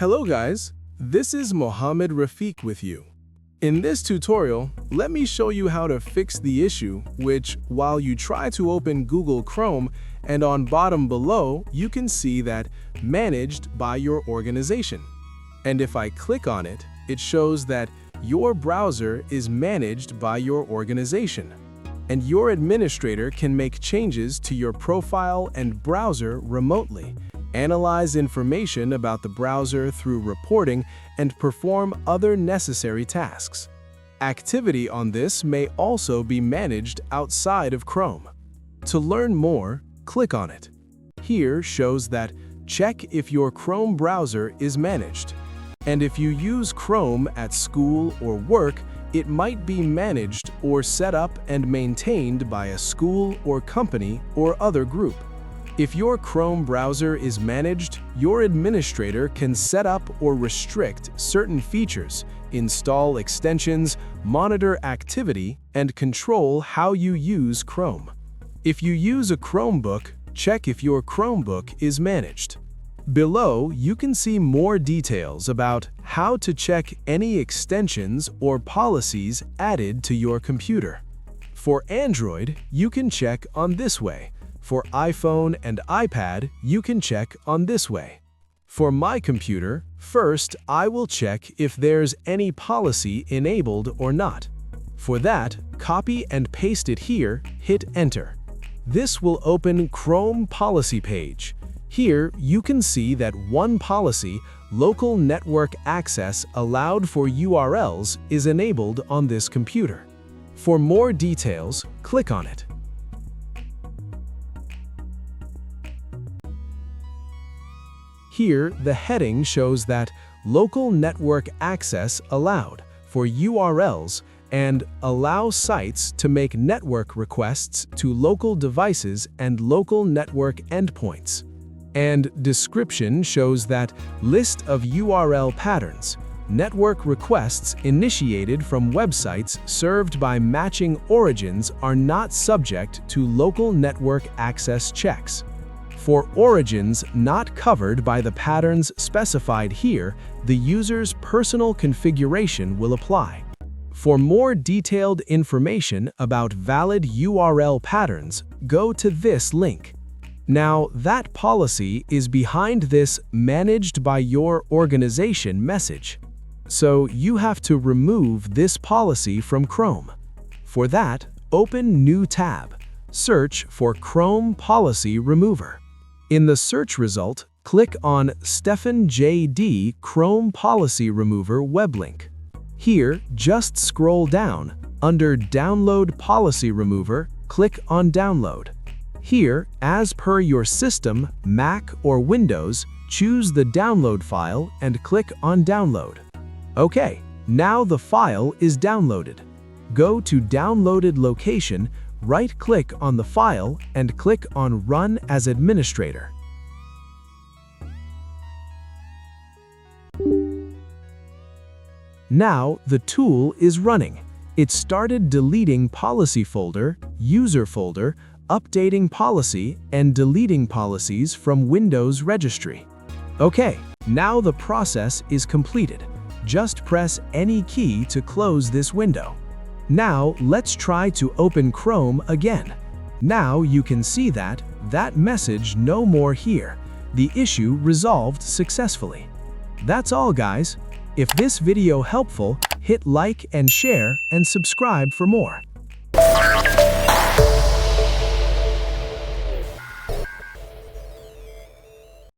Hello guys, this is Mohammed Rafiq with you. In this tutorial, let me show you how to fix the issue which, while you try to open Google Chrome and on bottom below, you can see that managed by your organization. And if I click on it, it shows that your browser is managed by your organization. And your administrator can make changes to your profile and browser remotely, analyze information about the browser through reporting, and perform other necessary tasks. Activity on this may also be managed outside of Chrome. To learn more, click on it. Here shows that check if your Chrome browser is managed. And if you use Chrome at school or work, it might be managed or set up and maintained by a school or company or other group. If your Chrome browser is managed, your administrator can set up or restrict certain features, install extensions, monitor activity, and control how you use Chrome. If you use a Chromebook, check if your Chromebook is managed. Below, you can see more details about how to check any extensions or policies added to your computer. For Android, you can check on this way. For iPhone and iPad, you can check on this way. For my computer, first I will check if there's any policy enabled or not. For that, copy and paste it here, hit Enter. This will open Chrome policy page. Here, you can see that one policy, local network access allowed for URLs, is enabled on this computer. For more details, click on it. Here, the heading shows that local network access allowed for URLs and allow sites to make network requests to local devices and local network endpoints. And description shows that list of URL patterns, network requests initiated from websites served by matching origins are not subject to local network access checks. For origins not covered by the patterns specified here, the user's personal configuration will apply. For more detailed information about valid URL patterns, go to this link. Now, that policy is behind this managed by your organization message. So you have to remove this policy from Chrome. For that, open New tab. Search for Chrome Policy Remover. In the search result, click on Stephen J.D. Chrome Policy Remover web link. Here, just scroll down. Under Download Policy Remover, click on Download. Here, as per your system, Mac or Windows, choose the download file and click on Download. Okay, now the file is downloaded. Go to Downloaded location, right-click on the file and click on Run as Administrator. Now the tool is running. It started deleting policy folder, user folder, updating policy, and deleting policies from Windows registry. Okay, now the process is completed. Just press any key to close this window. Now let's try to open Chrome again. Now you can see that message no more here. The issue resolved successfully. That's all guys. If this video helpful, hit like and share and subscribe for more.